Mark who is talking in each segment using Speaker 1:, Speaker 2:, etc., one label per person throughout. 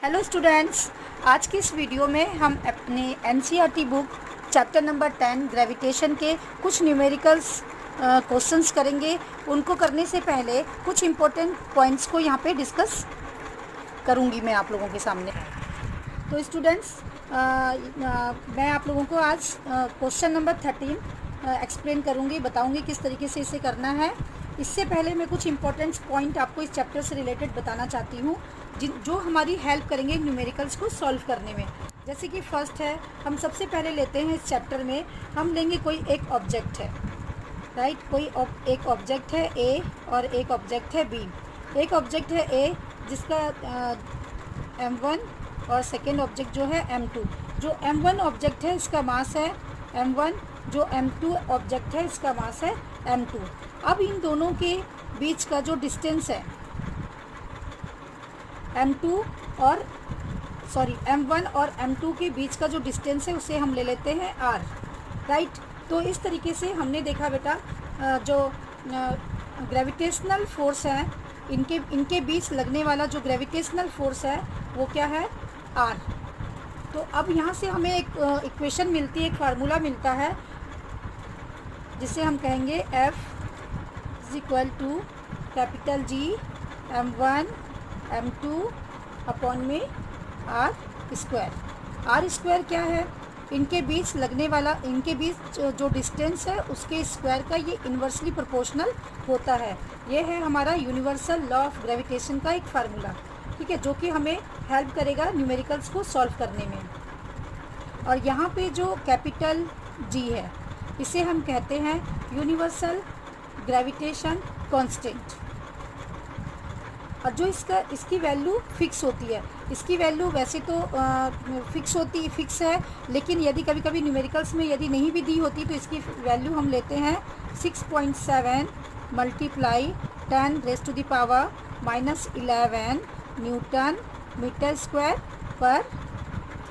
Speaker 1: Hello students, आज की इस वीडियो में हम अपने NCERT book chapter number 10 gravitation के कुछ न्यूमेरिकल्स क्वेश्चंस करेंगे। उनको करने से पहले कुछ इम्पोर्टेंट पॉइंट्स को यहाँ पे डिस्कस करूँगी मैं आप लोगों के सामने। तो स्टूडेंट्स, मैं आप लोगों को आज क्वेश्चन नंबर 13 एक्सप्लेन करूँगी, बताऊँगी किस तरीके से इसे करना है। इससे पहले मैं कुछ इंपॉर्टेंट पॉइंट आपको इस चैप्टर से रिलेटेड बताना चाहती हूँ जो हमारी हेल्प करेंगे न्यूमेरिकल्स को सॉल्व करने में। जैसे कि फर्स्ट है, हम सबसे पहले लेते हैं इस चैप्टर में, हम लेंगे कोई एक ऑब्जेक्ट है, राइट। कोई एक ऑब्जेक्ट है ए और एक ऑब्जेक्ट है बी। एक ऑब्जेक्ट है ए जिसका m1 और सेकेंड ऑब्जेक्ट जो है m2। जो m1 ऑब्जेक्ट है इसका मास है m1, जो m2 ऑब्जेक्ट है इसका मास है m2। अब इन दोनों के बीच का जो डिस्टेंस है m1 और m2 के बीच का जो डिस्टेंस है उसे हम ले लेते हैं r, राइट। तो इस तरीके से हमने देखा बेटा, जो ग्रेविटेशनल फोर्स है इनके बीच लगने वाला जो ग्रेविटेशनल फोर्स है वो क्या है, r। तो अब यहाँ से हमें एक इक्वेशन मिलती है, एक फार्मूला मिलता है जिसे हम कहेंगे F = capital G m1 m2 upon में r स्क्वायर क्या है, इनके बीच लगने वाला, इनके बीच जो डिस्टेंस है उसके स्क्वायर का ये इन्वर्सली प्रोपोर्शनल होता है। ये है हमारा यूनिवर्सल लॉ ऑफ ग्रेविटेशन का एक फार्मूला, ठीक है, जो कि हमें हेल्प करेगा न्यूमेरिकल्स को सॉल्व करने में। और यहाँ पे जो कैपिटल G है इसे हम कहते हैं यूनिवर्सल ग्रेविटेशन कांस्टेंट। और जो इसकी वैल्यू फिक्स होती है, इसकी वैल्यू वैसे तो फिक्स है, लेकिन यदि कभी कभी न्यूमेरिकल्स में यदि नहीं भी दी होती तो इसकी वैल्यू हम लेते हैं 6.7 × 10⁻⁻11 न्यूटन मीटर स्क्वायर पर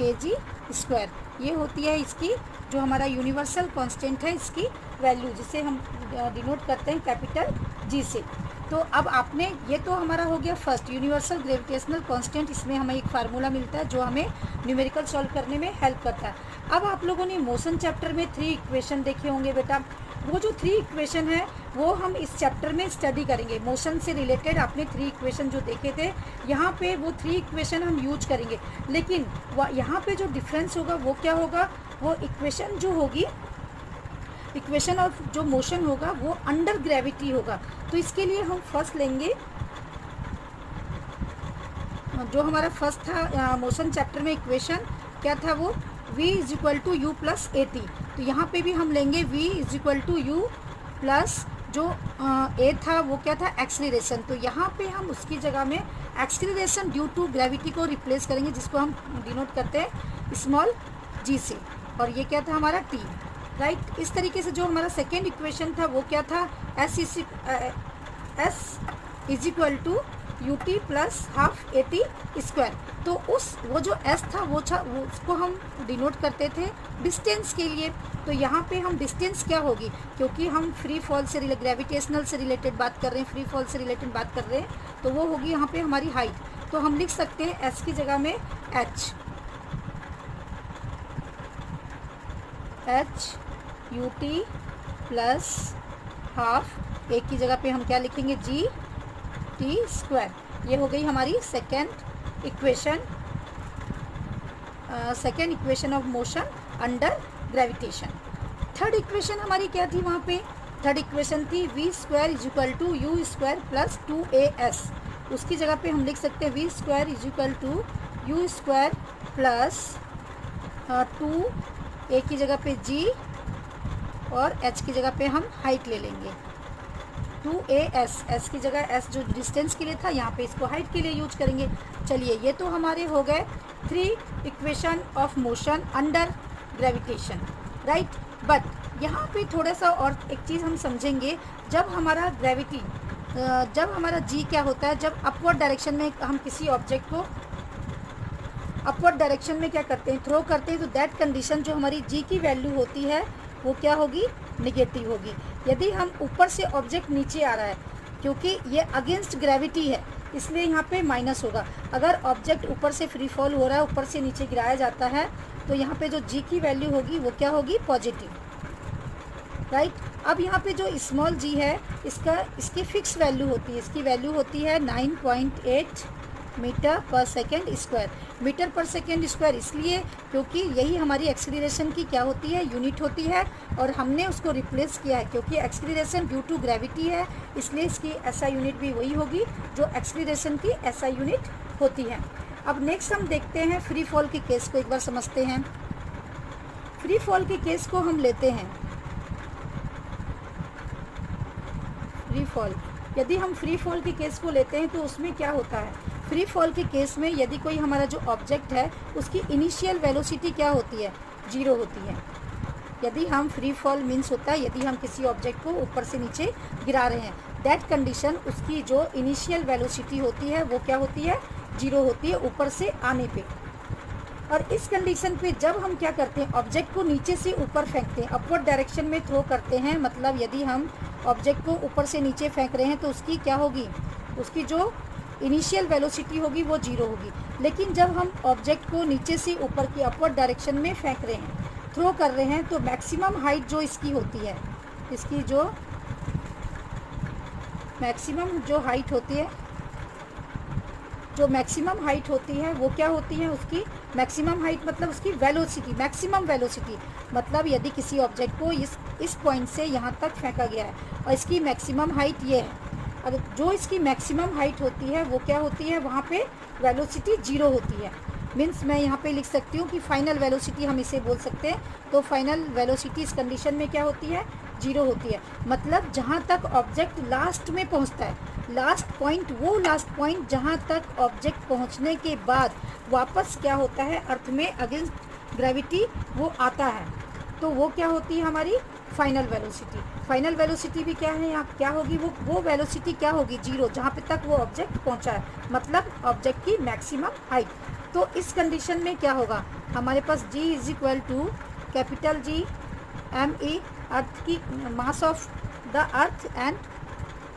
Speaker 1: kg स्क्वायर। ये होती है इसकी जो हमारा यूनिवर्सल कांस्टेंट है, इसकी वैल्यू, जिसे हम डिनोट करते हैं कैपिटल G से। तो अब आपने, ये तो हमारा हो गया फर्स्ट यूनिवर्सल ग्रेविटेशनल कांस्टेंट, इसमें हमें एक फार्मूला मिलता है जो हमें न्यूमेरिकल सॉल्व करने में हेल्प करता है। अब आप लोगों ने मोशन चैप्टर में 3 इक्वेशन देखे होंगे बेटा, वो जो 3 इक्वेशन है वो हम इस चैप्टर में स्टडी करेंगे। मोशन से रिलेटेड आपने 3 इक्वेशन जो देखे थे, यहाँ पे वो 3 इक्वेशन हम यूज करेंगे। लेकिन यहाँ पे जो डिफरेंस होगा वो क्या होगा, वो इक्वेशन जो होगी, इक्वेशन ऑफ जो मोशन होगा वो अंडर ग्रेविटी होगा। तो इसके लिए हम फर्स्ट लेंगे, जो हमारा फर्स्ट था मोशन चैप्टर में इक्वेशन क्या था, वो v = u + at। तो यहाँ पे भी हम लेंगे v = u प्लस जो a था वो क्या था, एक्सीलरेशन। तो यहाँ पे हम उसकी जगह में एक्सीलरेशन ड्यू टू ग्रेविटी को रिप्लेस करेंगे, जिसको हम डिनोट करते हैं स्मॉल g से, और ये क्या था हमारा t, राइट। इस तरीके से जो हमारा सेकेंड इक्वेशन था वो क्या था, s = ut + ½ at स्क्वायर। तो वो जो s था वो उसको हम डिनोट करते थे डिस्टेंस के लिए। तो यहाँ पे हम डिस्टेंस क्या होगी, क्योंकि हम फ्री फॉल से ग्रेविटेशनल से रिलेटेड बात कर रहे हैं, फ्री फॉल से रिलेटेड बात कर रहे हैं, तो वो होगी यहाँ पे हमारी हाइट। तो हम लिख सकते हैं s की जगह में h ut + ½ a की जगह पे हम क्या लिखेंगे, g t स्क्वायर। ये हो गई हमारी second equation of motion under gravitation. Third equation हमारी क्या थी, वहाँ पे थर्ड इक्वेशन थी v² = u² + 2as। उसकी जगह पे हम लिख सकते हैं v² = u² + 2a की जगह पे g और h की जगह पे हम हाइट ले लेंगे 2as। s की जगह s जो डिस्टेंस के लिए था, यहाँ पे इसको हाइट के लिए यूज करेंगे। चलिए, ये तो हमारे हो गए 3 equation of motion under gravitation, right. But यहाँ पे थोड़ा सा और एक चीज़ हम समझेंगे, जब हमारा g क्या होता है, जब अपवर्ड डायरेक्शन में हम किसी ऑब्जेक्ट को अपवर्ड डायरेक्शन में क्या करते हैं, थ्रो करते हैं, तो दैट कंडीशन जो हमारी g की वैल्यू होती है वो क्या होगी, निगेटिव होगी। यदि हम ऊपर से ऑब्जेक्ट नीचे आ रहा है, क्योंकि ये अगेंस्ट ग्रेविटी है इसलिए यहाँ पे माइनस होगा। अगर ऑब्जेक्ट ऊपर से फ्री फॉल हो रहा है, ऊपर से नीचे गिराया जाता है, तो यहाँ पे जो जी की वैल्यू होगी वो क्या होगी, पॉजिटिव, राइट। अब यहाँ पे जो स्मॉल जी है इसकी फिक्स वैल्यू होती है, इसकी वैल्यू होती है 9.8 मीटर पर सेकेंड स्क्वायर। मीटर पर सेकेंड स्क्वायर इसलिए क्योंकि यही हमारी एक्सीलरेशन की क्या होती है, यूनिट होती है, और हमने उसको रिप्लेस किया है क्योंकि एक्सीलरेशन ड्यू टू ग्रेविटी है, इसलिए इसकी एसआई यूनिट भी वही होगी जो एक्सीलरेशन की एसआई यूनिट होती है। अब नेक्स्ट हम देखते हैं फ्री फॉल के केस को, एक बार समझते हैं। फ्री फॉल के केस को हम लेते हैं। फ्री फॉल, यदि हम फ्री फॉल के केस को लेते हैं तो उसमें क्या होता है, फ्री फॉल के केस में यदि कोई हमारा जो ऑब्जेक्ट है उसकी इनिशियल वेलोसिटी क्या होती है, 0 होती है। यदि हम फ्री फॉल मीन्स होता है यदि हम किसी ऑब्जेक्ट को ऊपर से नीचे गिरा रहे हैं, दैट कंडीशन उसकी जो इनिशियल वेलोसिटी होती है वो क्या होती है, 0 होती है ऊपर से आने पे। और इस कंडीशन पे जब हम क्या करते हैं, ऑब्जेक्ट को नीचे से ऊपर फेंकते हैं, अपवर्ड डायरेक्शन में थ्रो करते हैं, मतलब यदि हम ऑब्जेक्ट को ऊपर से नीचे फेंक रहे हैं तो उसकी क्या होगी, उसकी जो इनिशियल वेलोसिटी होगी वो 0 होगी। लेकिन जब हम ऑब्जेक्ट को नीचे से ऊपर की अपवर्ड डायरेक्शन में फेंक रहे हैं, थ्रो कर रहे हैं, तो मैक्सिमम हाइट जो इसकी होती है, इसकी जो मैक्सिमम जो हाइट होती है, जो मैक्सिमम हाइट होती है वो क्या होती है, उसकी मैक्सिमम हाइट मतलब उसकी वेलोसिटी, मैक्सिमम वेलोसिटी मतलब यदि किसी ऑब्जेक्ट को इस पॉइंट से यहाँ तक फेंका गया है और इसकी मैक्सिमम हाइट ये है, अगर जो इसकी मैक्सिमम हाइट होती है वो क्या होती है, वहाँ पे वेलोसिटी 0 होती है। मीन्स मैं यहाँ पे लिख सकती हूँ कि फाइनल वेलोसिटी हम इसे बोल सकते हैं, तो फाइनल वेलोसिटी इस कंडीशन में क्या होती है, 0 होती है। मतलब जहाँ तक ऑब्जेक्ट लास्ट में पहुँचता है, लास्ट पॉइंट, वो लास्ट पॉइंट जहाँ तक ऑब्जेक्ट पहुँचने के बाद वापस क्या होता है, अर्थ में अगेंस्ट ग्रेविटी वो आता है, तो वो क्या होती है हमारी फाइनल वेलोसिटी। फाइनल वेलोसिटी भी क्या है, यहाँ क्या होगी, वो वेलोसिटी क्या होगी, 0, जहाँ पे तक वो ऑब्जेक्ट पहुँचा है, मतलब ऑब्जेक्ट की मैक्सिमम हाइट। तो इस कंडीशन में क्या होगा, हमारे पास G is equal to capital G m_e, earth की mass of the earth and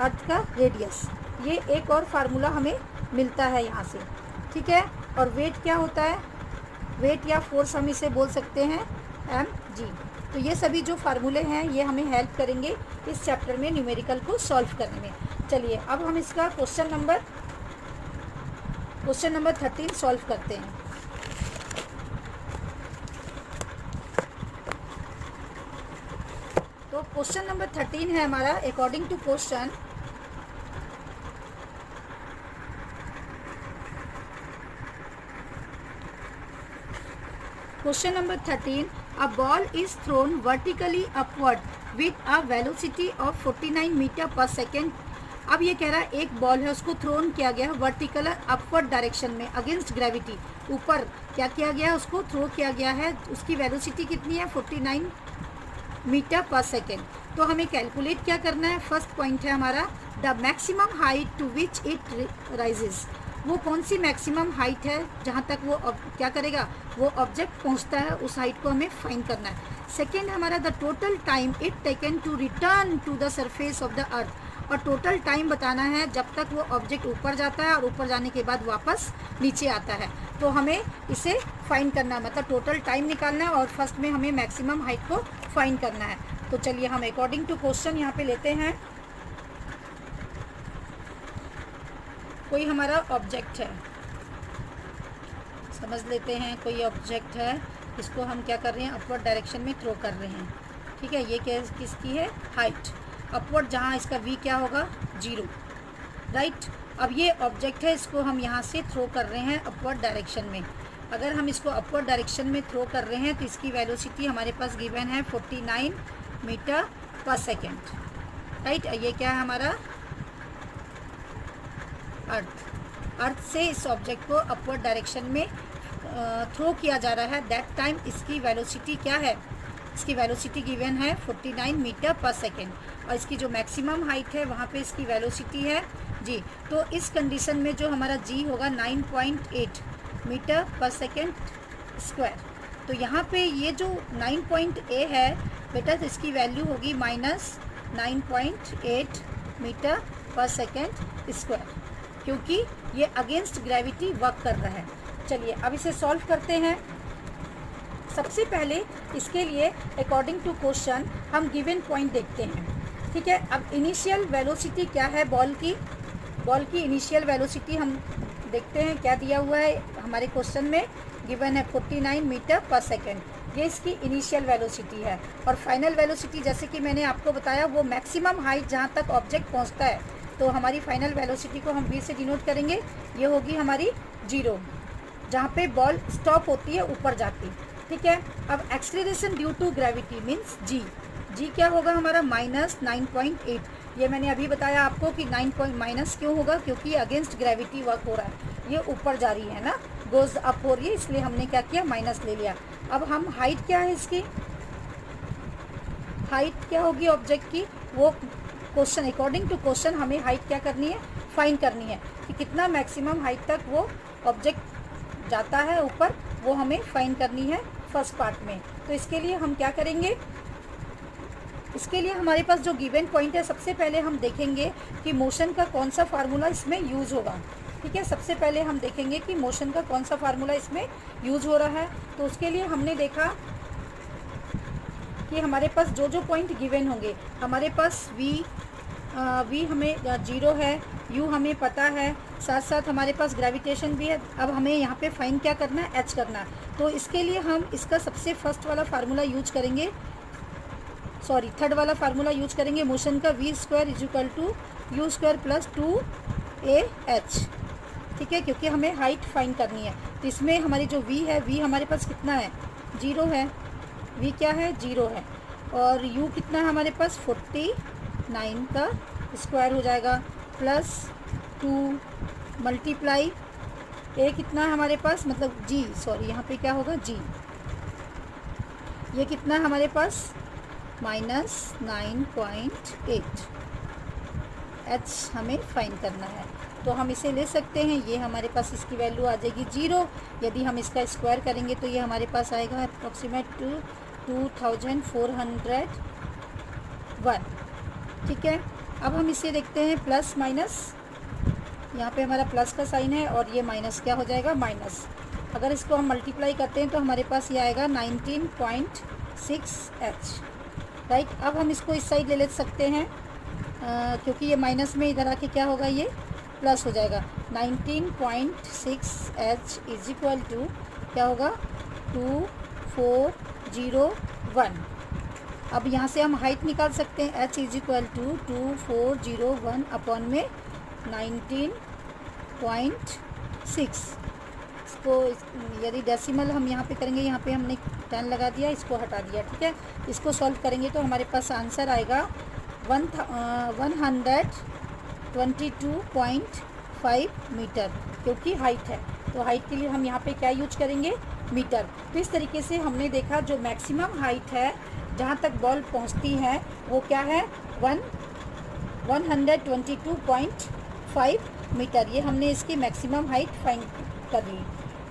Speaker 1: earth का रेडियस। ये एक और फार्मूला हमें मिलता है यहाँ से, ठीक है। और वेट क्या होता है, वेट या फोर्स हम इसे बोल सकते हैं mg। तो ये सभी जो फार्मूले हैं ये हमें हेल्प करेंगे इस चैप्टर में न्यूमेरिकल को सॉल्व करने में। चलिए अब हम इसका क्वेश्चन नंबर 13 सॉल्व करते हैं। तो क्वेश्चन नंबर 13 है हमारा, according to question, question number 13, a ball is thrown vertically upward with a velocity of 49 metre पर सेकेंड। अब ये कह रहा है एक बॉल है, उसको थ्रोन किया गया है वर्टिकल अपवर्ड डायरेक्शन में अगेंस्ट ग्रेविटी, ऊपर क्या किया गया है, उसको थ्रो किया गया है, उसकी वेलोसिटी कितनी है, 49 मीटर पर सेकेंड। तो हमें कैलकुलेट क्या करना है, फर्स्ट पॉइंट है हमारा the maximum height to which it rises, वो कौन सी मैक्सिमम हाइट है जहाँ तक वो क्या करेगा, वो ऑब्जेक्ट पहुँचता है, उस हाइट को हमें फाइंड करना है। सेकेंड हमारा the total time it taken to return to the surface of the earth, और टोटल टाइम बताना है जब तक वो ऑब्जेक्ट ऊपर जाता है और ऊपर जाने के बाद वापस नीचे आता है। तो हमें इसे फाइंड करना है, मतलब टोटल टाइम निकालना है और फर्स्ट में हमें मैक्सिमम हाइट को फाइंड करना है। तो चलिए हम अकॉर्डिंग टू क्वेश्चन यहाँ पे लेते हैं। कोई हमारा ऑब्जेक्ट है, समझ लेते हैं, कोई ऑब्जेक्ट है, इसको हम क्या कर रहे हैं, अपवर्ड डायरेक्शन में थ्रो कर रहे हैं, ठीक है। ये क्या किसकी है, हाइट अपवर्ड, जहाँ इसका v क्या होगा, 0, राइट। अब ये ऑब्जेक्ट है, इसको हम यहाँ से थ्रो कर रहे हैं अपवर्ड डायरेक्शन में। अगर हम इसको अपवर्ड डायरेक्शन में थ्रो कर रहे हैं तो इसकी वेलोसिटी हमारे पास गिवन है 49 मीटर पर सेकेंड, राइट। ये क्या है हमारा अर्थ से इस ऑब्जेक्ट को अपवर्ड डायरेक्शन में थ्रो किया जा रहा है, दैट टाइम इसकी वेलोसिटी क्या है, इसकी वेलोसिटी गिवन है 49 मीटर पर सेकेंड, और इसकी जो मैक्सिमम हाइट है वहाँ पे इसकी वेलोसिटी है जी। तो इस कंडीशन में जो हमारा जी होगा 9.8 मीटर पर सेकेंड स्क्वायर। तो यहाँ पे ये जो 9.a है बेटा, तो इसकी वैल्यू होगी -9.8 मीटर पर सेकेंड स्क्वायर, क्योंकि ये अगेंस्ट ग्रेविटी वर्क कर रहा है। चलिए अब इसे सॉल्व करते हैं। सबसे पहले इसके लिए अकॉर्डिंग टू क्वेश्चन हम गिवन पॉइंट देखते हैं, ठीक है। अब इनिशियल वेलोसिटी क्या है बॉल की इनिशियल वेलोसिटी हम देखते हैं क्या दिया हुआ है हमारे क्वेश्चन में। गिवन है 49 मीटर पर सेकेंड, ये इसकी इनिशियल वेलोसिटी है। और फाइनल वेलोसिटी जैसे कि मैंने आपको बताया वो मैक्सिमम हाइट जहाँ तक ऑब्जेक्ट पहुँचता है, तो हमारी फाइनल वेलोसिटी को हम v से डिनोट करेंगे। ये होगी हमारी 0, जहाँ पे बॉल स्टॉप होती है ऊपर जाती, ठीक है। अब acceleration due to gravity means G क्या होगा हमारा -9.8। ये मैंने अभी बताया आपको कि 9 माइनस क्यों होगा, क्योंकि अगेंस्ट ग्रेविटी वर्क हो रहा है, ये ऊपर जा रही है ना, गोज अप हो रही है, इसलिए हमने क्या किया माइनस ले लिया। अब हम हाइट क्या है इसकी, हाइट क्या होगी ऑब्जेक्ट की, वो क्वेश्चन अकॉर्डिंग टू क्वेश्चन हमें हाइट क्या करनी है, फाइंड करनी है कि कितना मैक्सिमम हाइट तक वो ऑब्जेक्ट जाता है ऊपर, वो हमें फाइंड करनी है फर्स्ट पार्ट में। तो इसके लिए हम क्या करेंगे, इसके लिए हमारे पास जो गिवन पॉइंट है, सबसे पहले हम देखेंगे कि मोशन का कौन सा फार्मूला इसमें यूज़ होगा, ठीक है। सबसे पहले हम देखेंगे कि मोशन का कौन सा फार्मूला इसमें यूज़ हो रहा है। तो उसके लिए हमने देखा कि हमारे पास जो जो पॉइंट गिवन होंगे, हमारे पास वी हमें 0 है, यू हमें पता है, साथ साथ हमारे पास ग्रेविटेशन भी है। अब हमें यहाँ पे फाइंड क्या करना है, एच करना है। तो इसके लिए हम इसका सबसे फर्स्ट वाला फार्मूला यूज करेंगे, थर्ड वाला फार्मूला यूज करेंगे मोशन का, v² = u² + 2ah, ठीक है, क्योंकि हमें हाइट फाइंड करनी है। तो इसमें हमारी जो v है, v हमारे पास कितना है 0 है, v क्या है 0 है, और u कितना है हमारे पास 49 का स्क्वायर हो जाएगा प्लस 2 मल्टीप्लाई a कितना है हमारे पास, मतलब g, यहाँ पे क्या होगा g, ये कितना है हमारे पास -9.8, h हमें फाइंड करना है। तो हम इसे ले सकते हैं, ये हमारे पास इसकी वैल्यू आ जाएगी 0। यदि हम इसका स्क्वायर करेंगे तो ये हमारे पास आएगा अप्रॉक्सीमेट 2401, ठीक है। अब हम इसे देखते हैं प्लस माइनस, यहाँ पे हमारा प्लस का साइन है और ये माइनस क्या हो जाएगा माइनस। अगर इसको हम मल्टीप्लाई करते हैं तो हमारे पास ये आएगा 19.6h, राइट। अब हम इसको इस साइड ले सकते हैं, क्योंकि ये माइनस में इधर आके क्या होगा, ये प्लस हो जाएगा। 19.6h = क्या होगा 2401। अब यहाँ से हम हाइट निकाल सकते हैं, h = 2401 अपॉन में 19.6। इसको यदि डेसिमल हम यहाँ पे करेंगे, यहाँ पे हमने 10 लगा दिया, इसको हटा दिया, ठीक है। इसको सॉल्व करेंगे तो हमारे पास आंसर आएगा 122.5 मीटर, क्योंकि हाइट है। तो हाइट के लिए हम यहाँ पे क्या यूज करेंगे, मीटर। तो इस तरीके से हमने देखा जो मैक्सिमम हाइट है जहाँ तक बॉल पहुँचती है वो क्या है 122.5 मीटर। ये हमने इसकी मैक्सिमम हाइट फाइंड कर ली।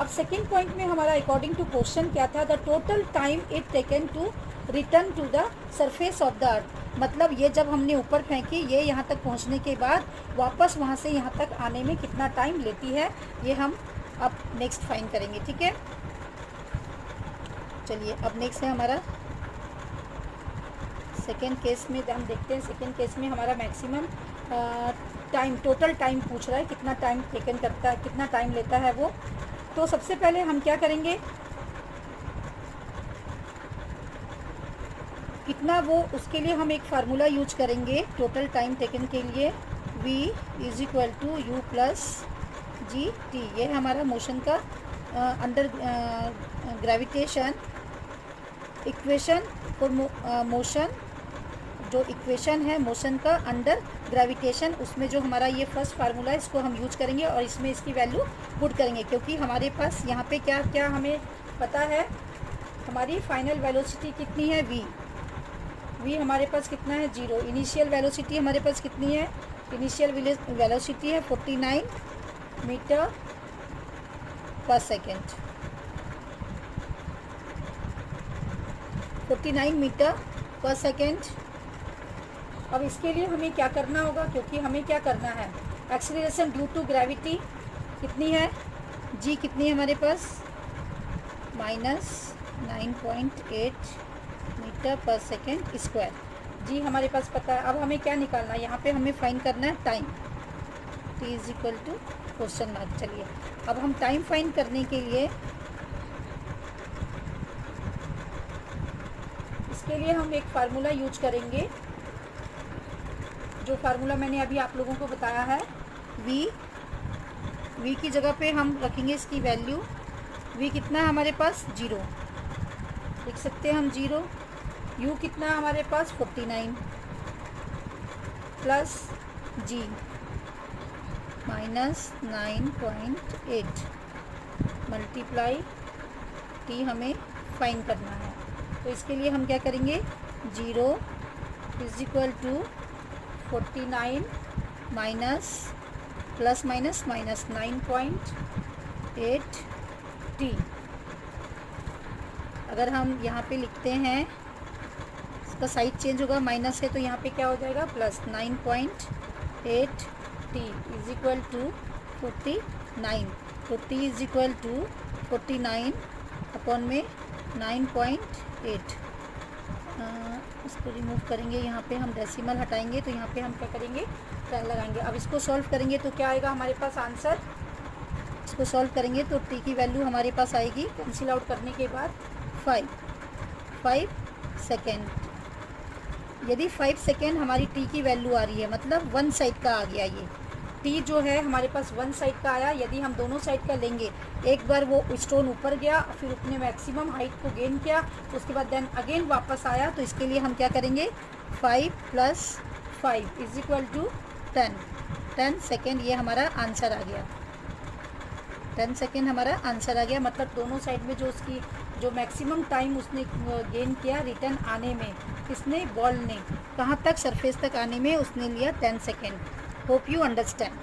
Speaker 1: अब सेकेंड पॉइंट में हमारा अकॉर्डिंग टू क्वेश्चन क्या था, the total time it taken to return to the surface of the earth. मतलब ये जब हमने ऊपर फेंकी, ये यहाँ तक पहुँचने के बाद वापस वहाँ से यहाँ तक आने में कितना टाइम लेती है, ये हम अब नेक्स्ट फाइंड करेंगे, ठीक है। चलिए अब नेक्स्ट है हमारा सेकेंड केस में, हम देखते हैं सेकेंड केस में हमारा मैक्सिमम टाइम, टोटल टाइम पूछ रहा है, कितना टाइम टेकन करता है, कितना टाइम लेता है वो। तो सबसे पहले हम क्या करेंगे, कितना वो, उसके लिए हम एक फार्मूला यूज करेंगे टोटल टाइम टेकन के लिए, v = u + gt। ये है हमारा मोशन का under gravitation equation for motion, जो इक्वेशन है मोशन का अंडर ग्रेविटेशन, उसमें जो हमारा ये फर्स्ट फार्मूला है इसको हम यूज करेंगे और इसमें इसकी वैल्यू पुट करेंगे, क्योंकि हमारे पास यहाँ पे क्या क्या हमें पता है, हमारी फाइनल वेलोसिटी कितनी है v हमारे पास कितना है 0। इनिशियल वेलोसिटी हमारे पास कितनी है, इनिशियल वेलोसिटी है 49 मीटर पर सेकेंड, 49 मीटर पर सेकेंड। अब इसके लिए हमें क्या करना होगा, क्योंकि हमें क्या करना है, एक्सीलरेशन ड्यू टू ग्रेविटी कितनी है जी, कितनी है हमारे पास, -9.8 मीटर पर सेकेंड स्क्वायर। जी हमारे पास पता है। अब हमें क्या निकालना है, यहाँ पे हमें फाइंड करना है time, t is equal to question mark. चलिए अब हम टाइम फाइंड करने के लिए, इसके लिए हम एक फार्मूला यूज करेंगे, जो फार्मूला मैंने अभी आप लोगों को बताया है। v की जगह पे हम रखेंगे इसकी वैल्यू। v कितना है हमारे पास, 0, लिख सकते हैं हम 0। u कितना है हमारे पास, 49 प्लस g -9.8 मल्टीप्लाई t हमें फाइंड करना है। तो इसके लिए हम क्या करेंगे, 0 is equal to 49 minus plus minus minus 9.8 t। अगर हम यहाँ पे लिखते हैं, इसका साइड चेंज होगा, माइनस है तो यहाँ पे क्या हो जाएगा, plus 9.8 t is equal to 49। तो t is equal to 49 upon में 9.8। इसको रिमूव करेंगे, यहाँ पे हम डेसिमल हटाएंगे तो यहाँ पे हम क्या करेंगे, 10 लगाएंगे। अब इसको सॉल्व करेंगे तो क्या आएगा हमारे पास आंसर, इसको सॉल्व करेंगे तो t की वैल्यू हमारे पास आएगी, कैंसिल आउट करने के बाद 5 सेकेंड। यदि 5 सेकेंड हमारी t की वैल्यू आ रही है, मतलब वन साइड का आ गया, ये t जो है हमारे पास वन साइड का आया। यदि हम दोनों साइड का लेंगे, एक बार वो स्टोन ऊपर गया, फिर अपने मैक्सिमम हाइट को गेन किया, तो उसके बाद देन अगेन वापस आया, तो इसके लिए हम क्या करेंगे, 5 + 5 इज इक्वल टू 10 सेकेंड। ये हमारा आंसर आ गया, 10 सेकेंड हमारा आंसर आ गया। मतलब दोनों साइड में जो उसकी जो मैक्सिमम टाइम उसने गेन किया रिटर्न आने में, किसने, बॉल ने, कहाँ तक, सरफेस तक आने में उसने लिया 10 सेकेंड। Hope you understand.